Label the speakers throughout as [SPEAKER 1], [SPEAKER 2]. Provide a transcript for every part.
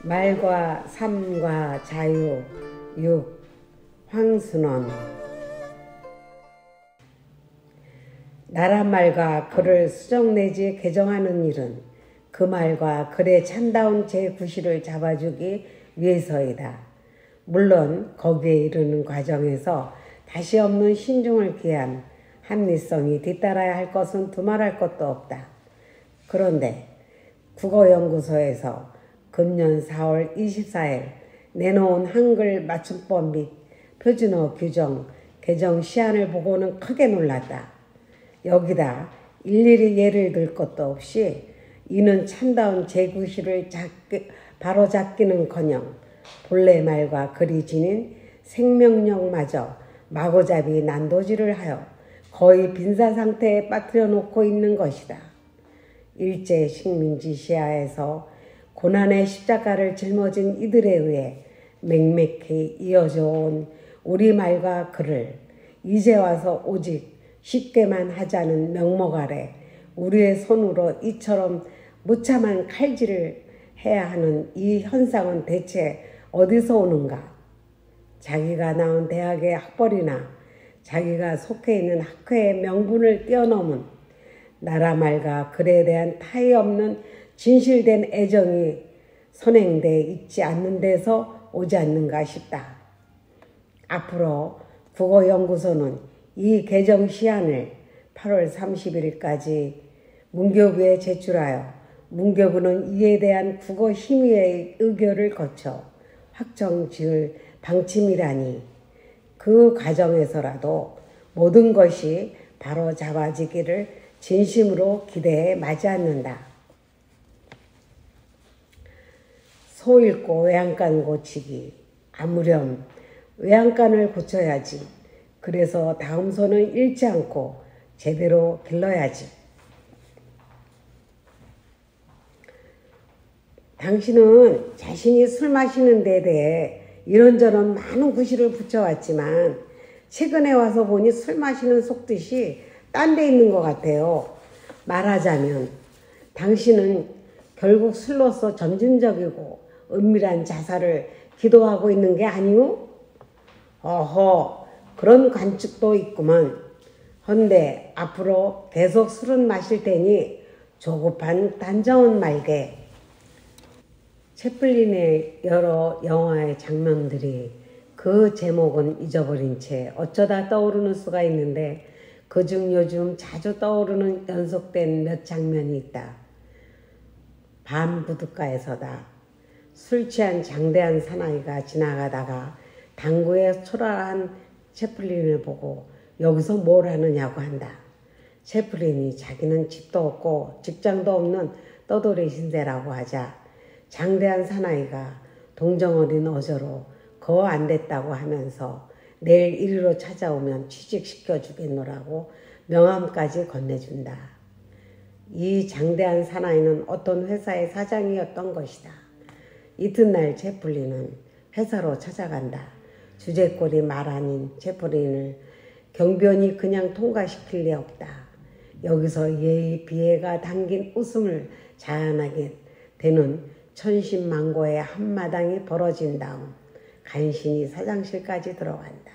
[SPEAKER 1] 말과 삶과 자유 6. 황순원. 나라말과 글을 수정 내지 개정하는 일은 그 말과 글의 참다운 제9시를 잡아주기 위해서이다. 물론 거기에 이르는 과정에서 다시 없는 신중을 기한 합리성이 뒤따라야 할 것은 두말할 것도 없다. 그런데 국어연구소에서 금년 4월 24일 내놓은 한글 맞춤법 및 표준어 규정 개정 시안을 보고는 크게 놀랐다. 여기다 일일이 예를 들 것도 없이 이는 참다운 제9시를 바로잡기는커녕 본래 말과 글이 지닌 생명력마저 마구잡이 난도질을 하여 거의 빈사 상태에 빠뜨려 놓고 있는 것이다. 일제 식민지 시하에서 고난의 십자가를 짊어진 이들에 의해 맹맥히 이어져 온 우리말과 글을 이제 와서 오직 쉽게만 하자는 명목 아래 우리의 손으로 이처럼 무참한 칼질을 해야 하는 이 현상은 대체 어디서 오는가? 자기가 나온 대학의 학벌이나 자기가 속해 있는 학회의 명분을 뛰어넘은 나라말과 글에 대한 타이 없는 진실된 애정이 선행돼 있지 않는 데서 오지 않는가 싶다. 앞으로 국어연구소는 이 개정 시안을 8월 31일까지 문교부에 제출하여 문교부는 이에 대한 국어심의의 의결을 거쳐 확정 지을 방침이라니 그 과정에서라도 모든 것이 바로 잡아지기를 진심으로 기대해 맞이않는다. 소 읽고 외양간 고치기. 아무렴 외양간을 고쳐야지. 그래서 다음 소는 읽지 않고 제대로 길러야지. 당신은 자신이 술 마시는 데 대해 이런저런 많은 구실을 붙여왔지만 최근에 와서 보니 술 마시는 속뜻이 딴 데 있는 것 같아요. 말하자면 당신은 결국 술로서 점진적이고 은밀한 자살을 기도하고 있는 게 아니오? 어허, 그런 관측도 있구먼. 헌데 앞으로 계속 술은 마실 테니 조급한 단정은 말게. 채플린의 여러 영화의 장면들이 그 제목은 잊어버린 채 어쩌다 떠오르는 수가 있는데 그중 요즘 자주 떠오르는 연속된 몇 장면이 있다. 밤 부둣가에서다. 술 취한 장대한 사나이가 지나가다가 당구에 초라한 채플린을 보고 여기서 뭘 하느냐고 한다. 채플린이 자기는 집도 없고 직장도 없는 떠돌이 신세라고 하자 장대한 사나이가 동정어린 어조로 거 안 됐다고 하면서 내일 이리로 찾아오면 취직시켜 주겠노라고 명함까지 건네준다. 이 장대한 사나이는 어떤 회사의 사장이었던 것이다. 이튿날 채플린은 회사로 찾아간다. 주제꼴이 말 아닌 채플린을 경비원이 그냥 통과시킬 리 없다. 여기서 예의 비애가 담긴 웃음을 자아내게 되는 천신만고의 한마당이 벌어진 다음 간신히 사장실까지 들어간다.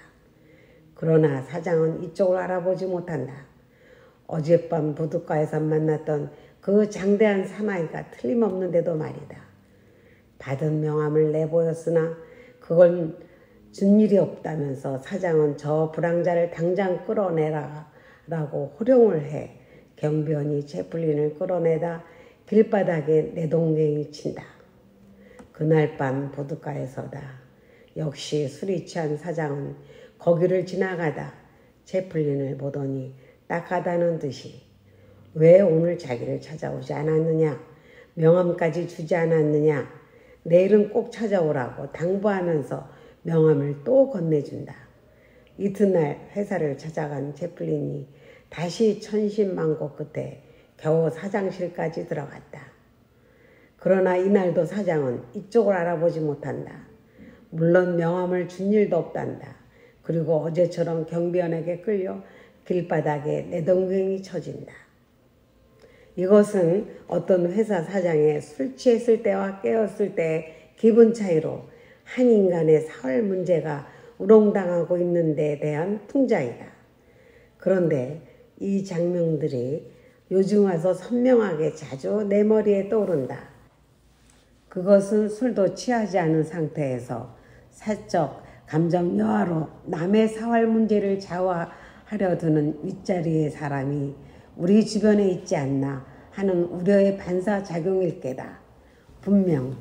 [SPEAKER 1] 그러나 사장은 이쪽을 알아보지 못한다. 어젯밤 부둣가에서 만났던 그 장대한 사나이가 틀림없는데도 말이다. 받은 명함을 내보였으나 그건 준 일이 없다면서 사장은 저 불황자를 당장 끌어내라라고 호령을 해 경비원이 채플린을 끌어내다 길바닥에 내동댕이 친다. 그날 밤 부둣가에서다. 역시 술이 취한 사장은 거기를 지나가다 채플린을 보더니 딱하다는 듯이 왜 오늘 자기를 찾아오지 않았느냐, 명함까지 주지 않았느냐, 내일은 꼭 찾아오라고 당부하면서 명함을 또 건네준다. 이튿날 회사를 찾아간 채플린이 다시 천신만고 끝에 겨우 사장실까지 들어갔다. 그러나 이날도 사장은 이쪽을 알아보지 못한다. 물론 명함을 준 일도 없단다. 그리고 어제처럼 경비원에게 끌려 길바닥에 내동댕이 쳐진다. 이것은 어떤 회사 사장의 술 취했을 때와 깨었을 때의 기분 차이로 한 인간의 사활 문제가 우롱당하고 있는 데 대한 풍자이다. 그런데 이 장면들이 요즘 와서 선명하게 자주 내 머리에 떠오른다. 그것은 술도 취하지 않은 상태에서 사적 감정 여하로 남의 사활 문제를 좌우하려 드는 윗자리의 사람이 우리 주변에 있지 않나 하는 우려의 반사작용일 게다. 분명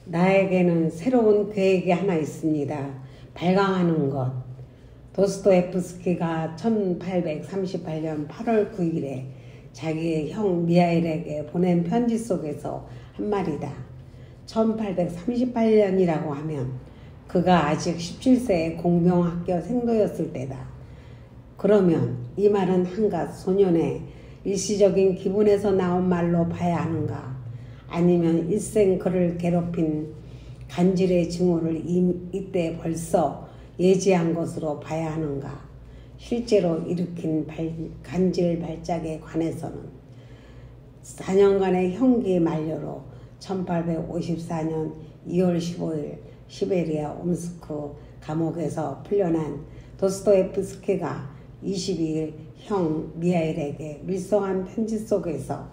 [SPEAKER 1] 나에게는 새로운 계획이 하나 있습니다. 발광하는 것. 도스토옙스키가 1838년 8월 9일에 자기의 형 미하일에게 보낸 편지 속에서 한 말이다. 1838년이라고 하면 그가 아직 17세의 공명학교 생도였을 때다. 그러면 이 말은 한갓 소년의 일시적인 기분에서 나온 말로 봐야 하는가? 아니면 일생 그를 괴롭힌 간질의 징후를 이때 벌써 예지한 것으로 봐야 하는가? 실제로 일으킨 간질 발작에 관해서는 4년간의 형기 만료로 1854년 2월 15일 시베리아 옴스크 감옥에서 풀려난 도스토옙스키가 22일 형 미하일에게 밀성한 편지 속에서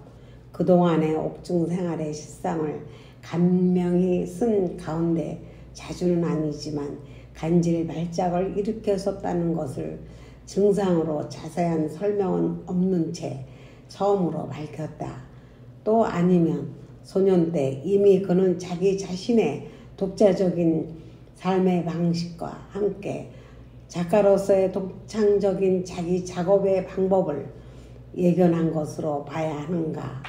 [SPEAKER 1] 그동안의 옥중 생활의 실상을 간명히 쓴 가운데 자주는 아니지만 간질 발작을 일으켰었다는 것을 증상으로 자세한 설명은 없는 채 처음으로 밝혔다. 또 아니면 소년 때 이미 그는 자기 자신의 독자적인 삶의 방식과 함께 작가로서의 독창적인 자기 작업의 방법을 예견한 것으로 봐야 하는가.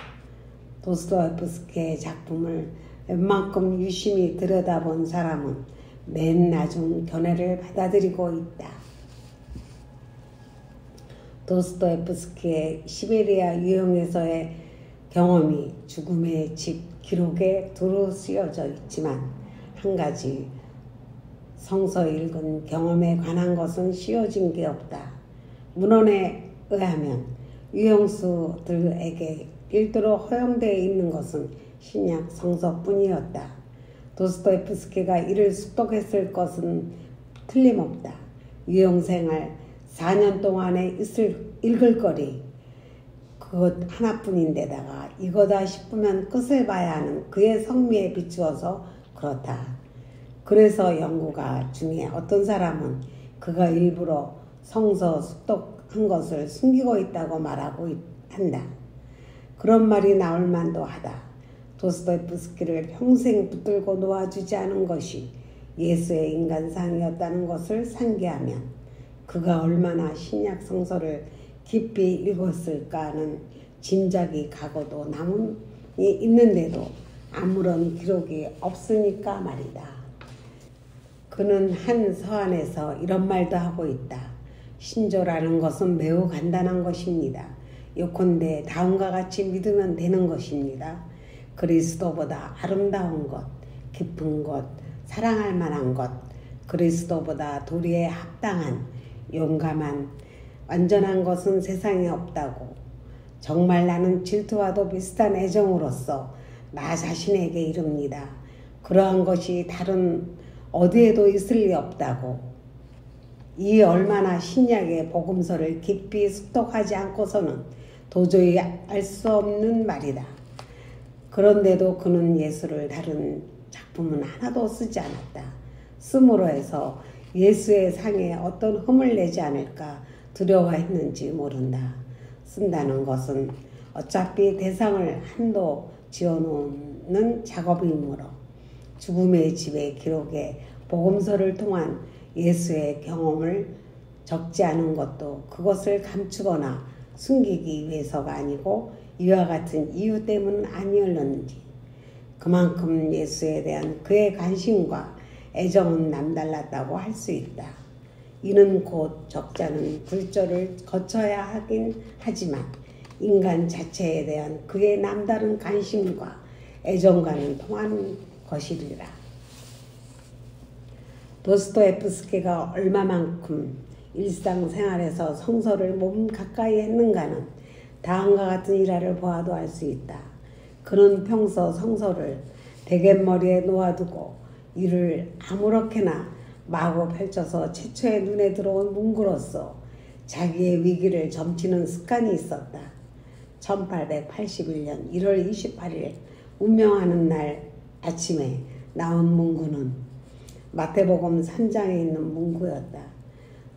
[SPEAKER 1] 도스토옙스키의 작품을 웬만큼 유심히 들여다본 사람은 맨 나중 견해를 받아들이고 있다. 도스토옙스키의 시베리아 유형에서의 경험이 죽음의 집 기록에 두루 쓰여져 있지만 한 가지 성서 읽은 경험에 관한 것은 씌워진 게 없다. 문헌에 의하면 유형수들에게 일도로 허용되어 있는 것은 신약 성서뿐이었다. 도스토옙스키가 이를 습독했을 것은 틀림없다. 유형생활 4년 동안에 읽을 거리 그것 하나뿐인데다가 이거다 싶으면 끝을 봐야 하는 그의 성미에 비추어서 그렇다. 그래서 연구가 중에 어떤 사람은 그가 일부러 성서 습독한 것을 숨기고 있다고 말하고 한다. 그런 말이 나올 만도 하다. 도스토옙스키를 평생 붙들고 놓아주지 않은 것이 예수의 인간상이었다는 것을 상기하면 그가 얼마나 신약 성서를 깊이 읽었을까 하는 짐작이 가고도 남음이 있는데도 아무런 기록이 없으니까 말이다. 그는 한 서한에서 이런 말도 하고 있다. 신조라는 것은 매우 간단한 것입니다. 요컨대 다음과 같이 믿으면 되는 것입니다. 그리스도보다 아름다운 것, 깊은 것, 사랑할 만한 것, 그리스도보다 도리에 합당한, 용감한, 완전한 것은 세상에 없다고. 정말 나는 질투와도 비슷한 애정으로서 나 자신에게 이릅니다. 그러한 것이 다른 어디에도 있을 리 없다고. 이 얼마나 신약의 복음서를 깊이 습독하지 않고서는 도저히 알 수 없는 말이다. 그런데도 그는 예수를 다룬 작품은 하나도 쓰지 않았다. 쓰므로 해서 예수의 상에 어떤 흠을 내지 않을까 두려워했는지 모른다. 쓴다는 것은 어차피 대상을 한도 지어놓는 작업이므로 죽음의 집의 기록에 복음서를 통한 예수의 경험을 적지 않은 것도 그것을 감추거나 숨기기 위해서가 아니고 이와 같은 이유 때문 아니었는지. 그만큼 예수에 대한 그의 관심과 애정은 남달랐다고 할 수 있다. 이는 곧 적자는 굴절을 거쳐야 하긴 하지만 인간 자체에 대한 그의 남다른 관심과 애정과는 통하는 것이리라. 도스토옙스키가 얼마만큼 일상생활에서 성서를 몸 가까이 했는가는 다음과 같은 일화를 보아도 알 수 있다. 그는 평소 성서를 대갯머리에 놓아두고 이를 아무렇게나 마구 펼쳐서 최초의 눈에 들어온 문구로서 자기의 위기를 점치는 습관이 있었다. 1881년 1월 28일 운명하는 날 아침에 나온 문구는 마태복음 3장에 있는 문구였다.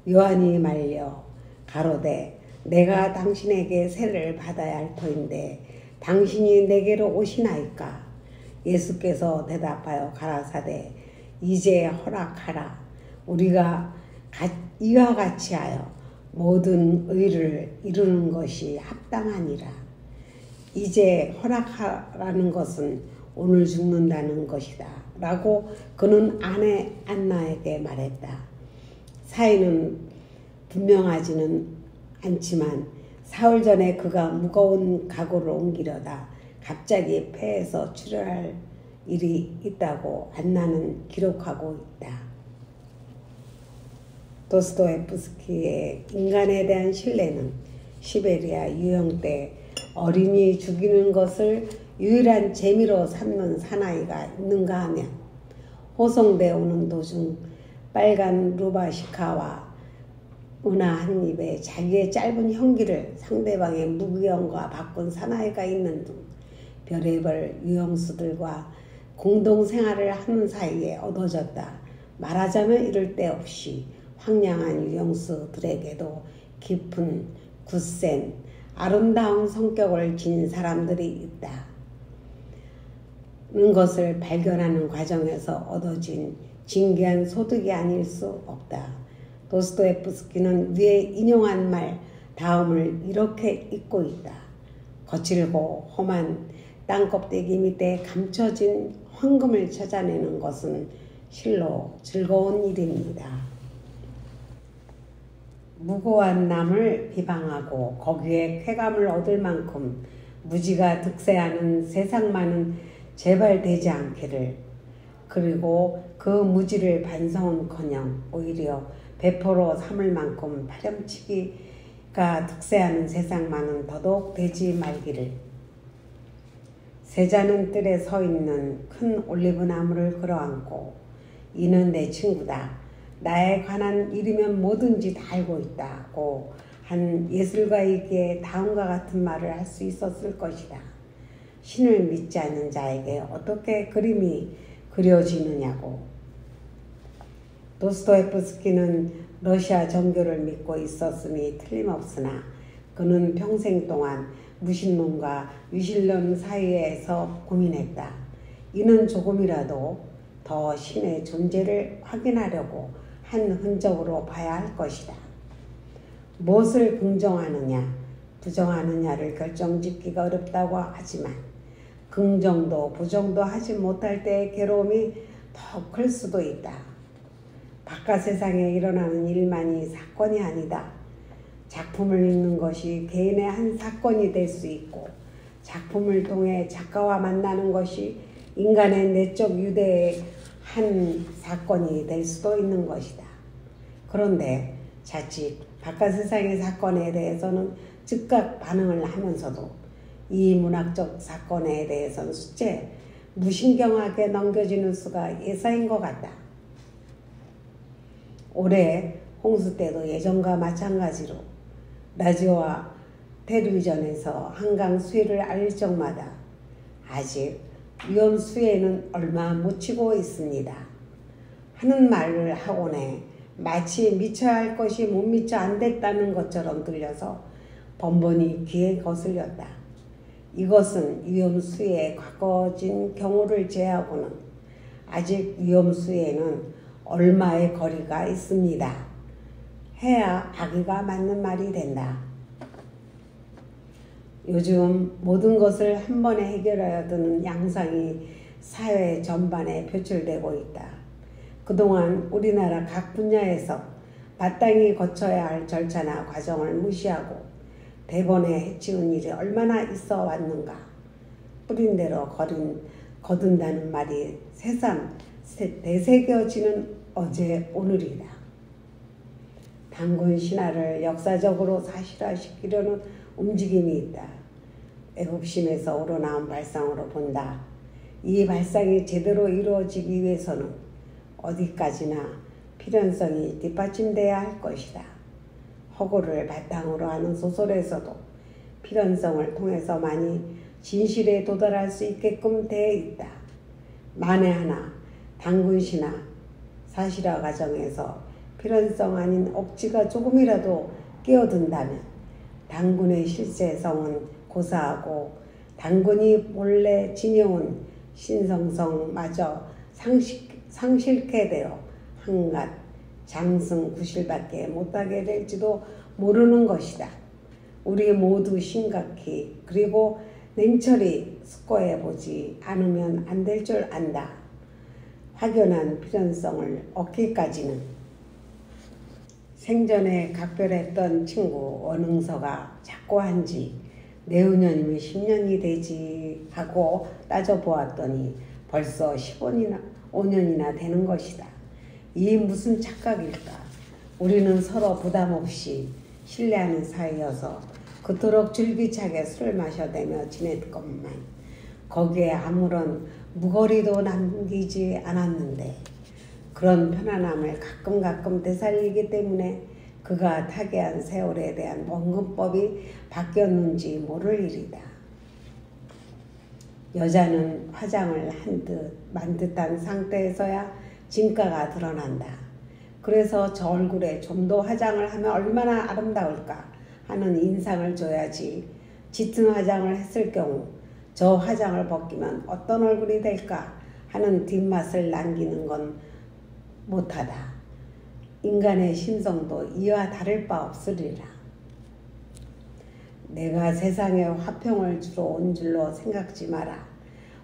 [SPEAKER 1] 요한이 말려 가로되 내가 당신에게 세를 받아야 할 터인데 당신이 내게로 오시나이까? 예수께서 대답하여 가라사대 이제 허락하라. 우리가 이와 같이 하여 모든 의를 이루는 것이 합당하니라. 이제 허락하라는 것은 오늘 죽는다는 것이다. 라고 그는 아내 안나에게 말했다. 사인은 분명하지는 않지만 사흘 전에 그가 무거운 각오를 옮기려다 갑자기 폐에서 출혈할 일이 있다고 안나는 기록하고 있다. 도스토옙스키의 인간에 대한 신뢰는 시베리아 유형 때 어린이 죽이는 것을 유일한 재미로 삼는 사나이가 있는가 하면 호송돼 오는 도중 빨간 루바시카와 은하 한 입에 자기의 짧은 형기를 상대방의 무기형과 바꾼 사나이가 있는 등 별의별 유형수들과 공동생활을 하는 사이에 얻어졌다. 말하자면 이를 데 없이 황량한 유형수들에게도 깊은 굳센 아름다운 성격을 지닌 사람들이 있다는 것을 발견하는 과정에서 얻어진 진귀한 소득이 아닐 수 없다. 도스토옙스키는 위에 인용한 말 다음을 이렇게 읽고 있다. 거칠고 험한 땅껍데기 밑에 감춰진 황금을 찾아내는 것은 실로 즐거운 일입니다. 무고한 남을 비방하고 거기에 쾌감을 얻을 만큼 무지가 득세하는 세상만은 제발 되지 않기를. 그리고 그 무지를 반성은커녕 오히려 배포로 삼을 만큼 파렴치기가 득세하는 세상만은 더더욱 되지 말기를. 세자는 뜰에 서 있는 큰 올리브나무를 끌어안고 이는 내 친구다. 나에 관한 일이면 뭐든지 다 알고 있다고 한 예술가이기에 다음과 같은 말을 할 수 있었을 것이다. 신을 믿지 않는 자에게 어떻게 그림이 그려지느냐고. 도스토옙스키는 러시아 정교를 믿고 있었음이 틀림없으나 그는 평생 동안 무신론과 유신론 사이에서 고민했다. 이는 조금이라도 더 신의 존재를 확인하려고 한 흔적으로 봐야 할 것이다. 무엇을 긍정하느냐, 부정하느냐를 결정짓기가 어렵다고 하지만 긍정도 부정도 하지 못할 때의 괴로움이 더 클 수도 있다. 바깥 세상에 일어나는 일만이 사건이 아니다. 작품을 읽는 것이 개인의 한 사건이 될 수 있고 작품을 통해 작가와 만나는 것이 인간의 내적 유대의 한 사건이 될 수도 있는 것이다. 그런데 자칫 바깥 세상의 사건에 대해서는 즉각 반응을 하면서도 이 문학적 사건에 대해서는 수째 무신경하게 넘겨지는 수가 예사인 것 같다. 올해 홍수 때도 예전과 마찬가지로 라디오와 텔레비전에서 한강 수해를 알릴 적마다 아직 위험 수해는 얼마 못 치고 있습니다 하는 말을 하고내 마치 미쳐야 할 것이 못 미쳐 안 됐다는 것처럼 들려서 번번이 귀에 거슬렸다. 이것은 위험 수해에 가까워진 경우를 제외하고는 아직 위험 수해에는 얼마의 거리가 있습니다. 해야 아기가 맞는 말이 된다. 요즘 모든 것을 한 번에 해결해야 드는 양상이 사회 전반에 표출되고 있다. 그동안 우리나라 각 분야에서 마땅히 거쳐야 할 절차나 과정을 무시하고 대번에 해치운 일이 얼마나 있어 왔는가. 뿌린 대로 거둔다는 말이 새삼 되새겨지는 어제 오늘이다. 단군 신화를 역사적으로 사실화시키려는 움직임이 있다. 애국심에서 우러나온 발상으로 본다. 이 발상이 제대로 이루어지기 위해서는 어디까지나 필연성이 뒷받침돼야 할 것이다. 허구를 바탕으로 하는 소설에서도 필연성을 통해서만이 진실에 도달할 수 있게끔 되어 있다. 만에 하나 당군시나 사실화 과정에서 필연성 아닌 억지가 조금이라도 끼어든다면 당군의 실제성은 고사하고 당군이 본래 지녀온 신성성마저 상실케 되어 한갓 장승구실밖에 못하게 될지도 모르는 것이다. 우리 모두 심각히 그리고 냉철히 숙고해보지 않으면 안 될 줄 안다. 확연한 필연성을 얻기까지는. 생전에 각별했던 친구 원흥서가 자꾸 한지 내후년이면 10년이 되지 하고 따져보았더니 벌써 15년이나 되는 것이다. 이 무슨 착각일까? 우리는 서로 부담없이 신뢰하는 사이여서 그토록 줄기차게 술을 마셔대며 지냈건만 거기에 아무런 무거리도 남기지 않았는데 그런 편안함을 가끔 되살리기 때문에 그가 타계한 세월에 대한 원근법이 바뀌었는지 모를 일이다. 여자는 화장을 만 듯한 상태에서야 진가가 드러난다. 그래서 저 얼굴에 좀 더 화장을 하면 얼마나 아름다울까 하는 인상을 줘야지 짙은 화장을 했을 경우 저 화장을 벗기면 어떤 얼굴이 될까 하는 뒷맛을 남기는 건 못하다. 인간의 심성도 이와 다를 바 없으리라. 내가 세상에 화평을 주러 온 줄로 생각지 마라.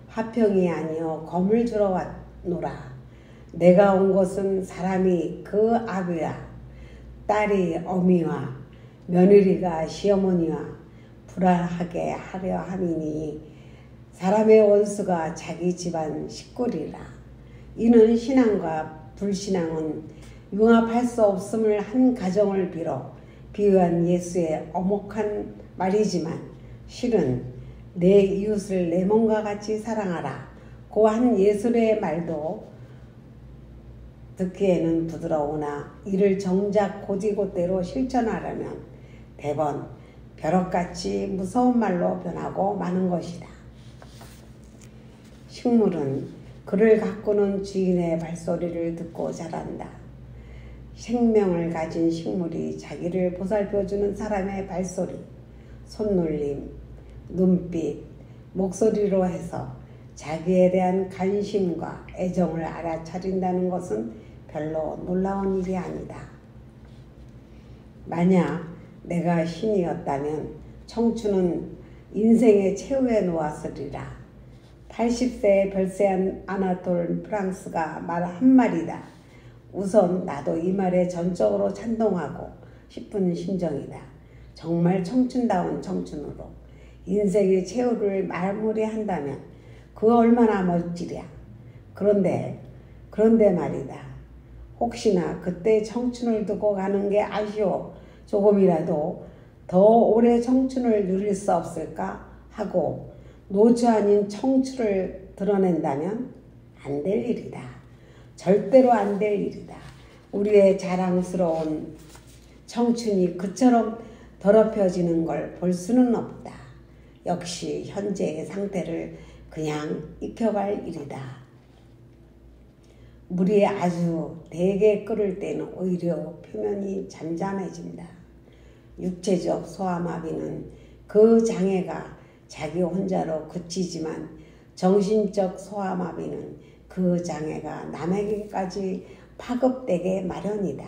[SPEAKER 1] 화평이 아니여 검을 주러 왔노라. 내가 온 것은 사람이 그 아비와 딸이 어미와 며느리가 시어머니와 불화하게 하려 함이니 사람의 원수가 자기 집안 식구리라. 이는 신앙과 불신앙은 융합할 수 없음을 한 가정을 빌어 비유한 예수의 어목한 말이지만 실은 내 이웃을 내 몸과 같이 사랑하라 고 한 예수의 말도 듣기에는 부드러우나 이를 정작 곧이곧대로 실천하려면 대번 벼락같이 무서운 말로 변하고 마는 것이다. 식물은 그를 가꾸는 주인의 발소리를 듣고 자란다. 생명을 가진 식물이 자기를 보살펴주는 사람의 발소리, 손놀림, 눈빛, 목소리로 해서 자기에 대한 관심과 애정을 알아차린다는 것은 별로 놀라운 일이 아니다. 만약 내가 신이었다면 청춘은 인생의 최후에 놓았으리라. 80세에 별세한 아나톨 프랑스가 말 한마디다. 우선 나도 이 말에 전적으로 찬동하고 싶은 심정이다. 정말 청춘다운 청춘으로 인생의 최후를 마무리한다면 그 얼마나 멋지랴. 그런데 말이다. 혹시나 그때 청춘을 두고 가는 게 아쉬워 조금이라도 더 오래 청춘을 누릴 수 없을까 하고 노주 아닌 청춘을 드러낸다면 안 될 일이다. 절대로 안 될 일이다. 우리의 자랑스러운 청춘이 그처럼 더럽혀지는 걸 볼 수는 없다. 역시 현재의 상태를 그냥 익혀갈 일이다. 물이 아주 대게 끓을 때는 오히려 표면이 잠잠해진다. 육체적 소아마비는 그 장애가 자기 혼자로 그치지만 정신적 소아마비는 그 장애가 남에게까지 파급되게 마련이다.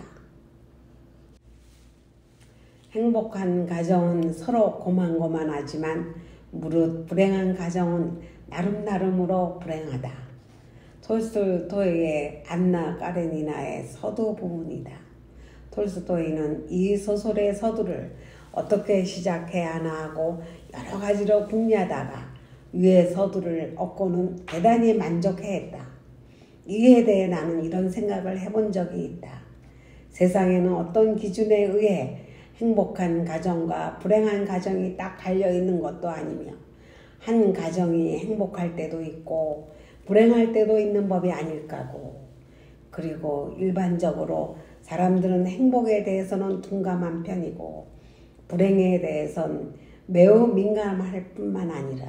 [SPEAKER 1] 행복한 가정은 서로 고만고만하지만 무릇 불행한 가정은 나름나름으로 불행하다. 톨스토이의 안나 까레니나의 서두 부분이다. 톨스토이는 이 소설의 서두를 어떻게 시작해야 하나 하고 여러 가지로 궁리하다가 위의 서두를 얻고는 대단히 만족해했다. 이에 대해 나는 이런 생각을 해본 적이 있다. 세상에는 어떤 기준에 의해 행복한 가정과 불행한 가정이 딱 갈려있는 것도 아니며 한 가정이 행복할 때도 있고 불행할 때도 있는 법이 아닐까고. 그리고 일반적으로 사람들은 행복에 대해서는 둔감한 편이고 불행에 대해서는 매우 민감할 뿐만 아니라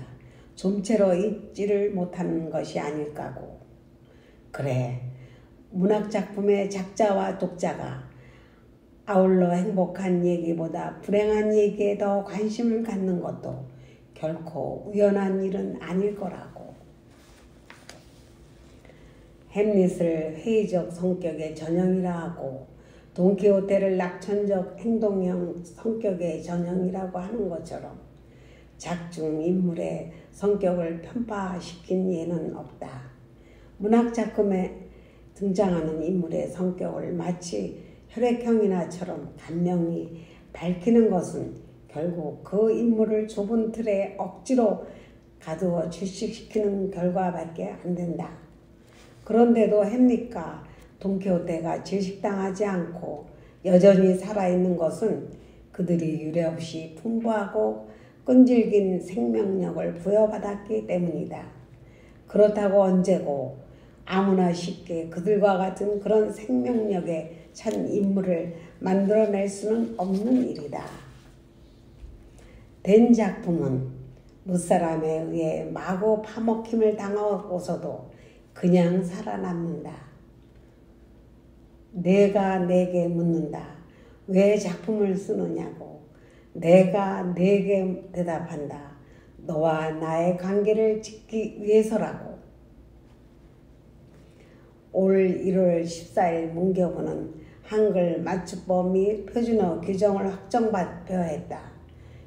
[SPEAKER 1] 좀채로 잊지를 못하는 것이 아닐까고. 그래, 문학작품의 작자와 독자가 아울러 행복한 얘기보다 불행한 얘기에 더 관심을 갖는 것도 결코 우연한 일은 아닐 거라고. 햄릿을 회의적 성격의 전형이라 하고 돈키호테를 낙천적 행동형 성격의 전형이라고 하는 것처럼 작중 인물의 성격을 편파시킨 예는 없다. 문학작품에 등장하는 인물의 성격을 마치 혈액형이나처럼 간명히 밝히는 것은 결국 그 인물을 좁은 틀에 억지로 가두어 질식시키는 결과밖에 안 된다. 그런데도 햄릿과 돈키호테가 질식당하지 않고 여전히 살아있는 것은 그들이 유례없이 풍부하고 끈질긴 생명력을 부여받았기 때문이다. 그렇다고 언제고 아무나 쉽게 그들과 같은 그런 생명력에 찬 인물을 만들어낼 수는 없는 일이다. 된 작품은 무사람에 의해 마구 파먹힘을 당하고서도 그냥 살아남는다. 내가 내게 묻는다. 왜 작품을 쓰느냐고. 내가 내게 대답한다. 너와 나의 관계를 짓기 위해서라고. 올 1월 14일 문교부는 한글 맞춤법 및 표준어 규정을 확정 발표했다.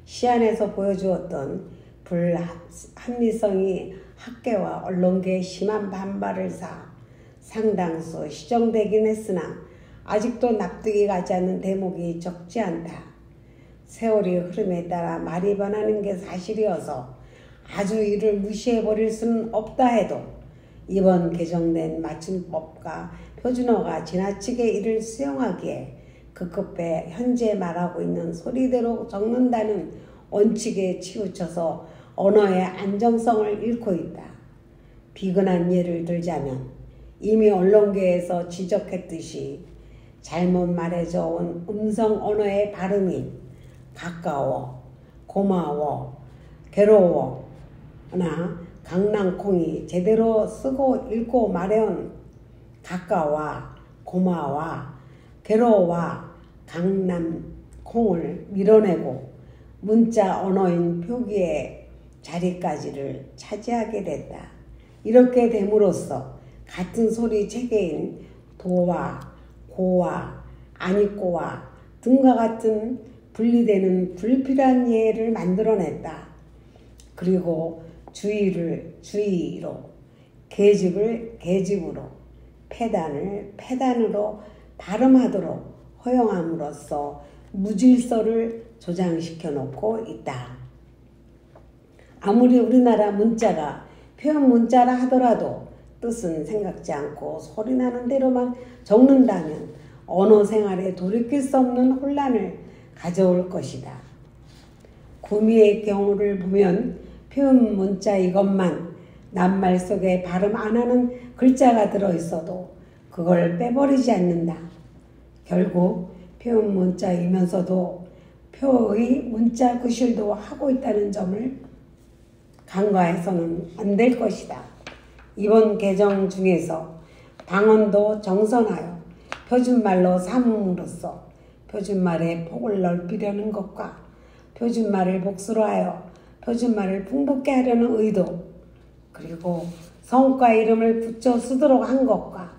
[SPEAKER 1] 시안에서 보여주었던 불합리성이 학계와 언론계의 심한 반발을 사 상당수 시정되긴 했으나 아직도 납득이 가지 않는 대목이 적지 않다. 세월이 흐름에 따라 말이 변하는 게 사실이어서 아주 이를 무시해버릴 수는 없다 해도 이번 개정된 맞춤법과 표준어가 지나치게 이를 수용하기에 급급해 현재 말하고 있는 소리대로 적는다는 원칙에 치우쳐서 언어의 안정성을 잃고 있다. 비근한 예를 들자면 이미 언론계에서 지적했듯이 잘못 말해져 온 음성 언어의 발음인 가까워, 고마워, 괴로워나 강낭콩이 제대로 쓰고 읽고 말해온 가까워, 고마워, 괴로워, 강낭콩을 밀어내고 문자 언어인 표기의 자리까지를 차지하게 됐다. 이렇게 됨으로써 같은 소리 체계인 도와, 고와, 아니꼬와 등과 같은 분리되는 불필요한 예를 만들어냈다. 그리고 주의를 주의로, 계집을 계집으로, 폐단을 폐단으로 발음하도록 허용함으로써 무질서를 조장시켜 놓고 있다. 아무리 우리나라 문자가 표현 문자라 하더라도 뜻은 생각지 않고 소리나는 대로만 적는다면 언어 생활에 돌이킬 수 없는 혼란을 가져올 것이다. 구미의 경우를 보면 표현 문자 이것만 낱말 속에 발음 안 하는 글자가 들어있어도 그걸 빼버리지 않는다. 결국 표현 문자이면서도 표의 문자 구실도 하고 있다는 점을 간과해서는 안 될 것이다. 이번 개정 중에서 방언도 정선하여 표준말로 삼음으로써 표준말의 폭을 넓히려는 것과 표준말을 복수로 하여 표준말을 풍부케 하려는 의도, 그리고 성과 이름을 붙여 쓰도록 한 것과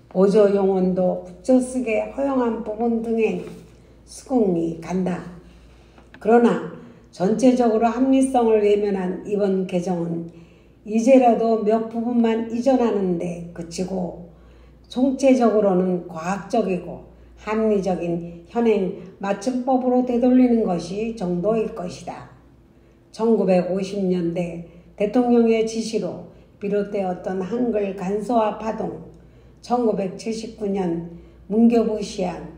[SPEAKER 1] 보조 용언도 붙여 쓰게 허용한 부분 등에는 수긍이 간다. 그러나 전체적으로 합리성을 외면한 이번 개정은 이제라도 몇 부분만 이전하는 데 그치고 총체적으로는 과학적이고 합리적인 현행 맞춤법으로 되돌리는 것이 정도일 것이다. 1950년대 대통령의 지시로 비롯되었던 한글 간소화 파동, 1979년 문교부 시안,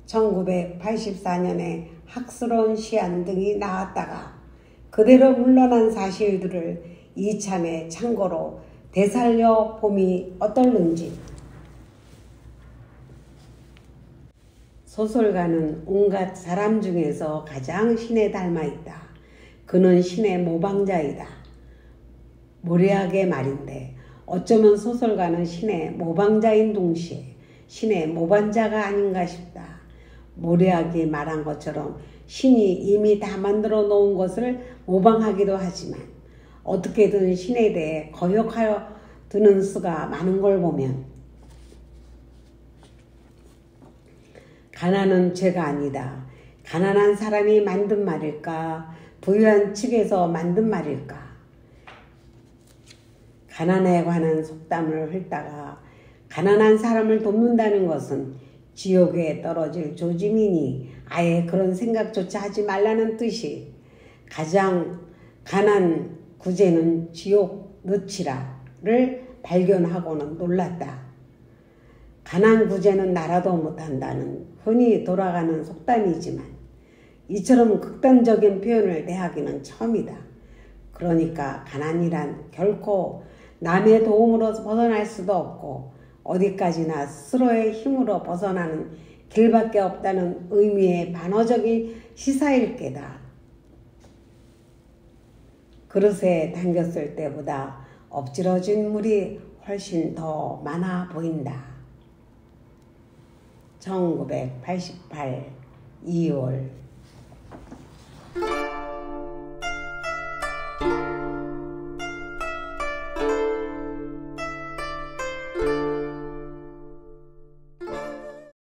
[SPEAKER 1] 1984년에 학술원 시안 등이 나왔다가 그대로 물러난 사실들을 이참에 참고로 되살려 봄이 어떨는지. 소설가는 온갖 사람 중에서 가장 신에 닮아 있다. 그는 신의 모방자이다. 모래학의 말인데 어쩌면 소설가는 신의 모방자인 동시에 신의 모반자가 아닌가 싶다. 모래학이 말한 것처럼 신이 이미 다 만들어 놓은 것을 모방하기도 하지만 어떻게든 신에 대해 거역하여 드는 수가 많은 걸 보면 가난은 죄가 아니다. 가난한 사람이 만든 말일까? 부유한 측에서 만든 말일까? 가난에 관한 속담을 훑다가 가난한 사람을 돕는다는 것은 지옥에 떨어질 조짐이니 아예 그런 생각조차 하지 말라는 뜻이 가장 가난 구제는 지옥 넣지라를 발견하고는 놀랐다. 가난 구제는 나라도 못한다는 흔히 돌아가는 속담이지만 이처럼 극단적인 표현을 대하기는 처음이다. 그러니까 가난이란 결코 남의 도움으로 벗어날 수도 없고 어디까지나 스스로의 힘으로 벗어나는 길밖에 없다는 의미의 반어적인 시사일 게다. 그릇에 담겼을 때보다 엎질러진 물이 훨씬 더 많아 보인다. 1988 2월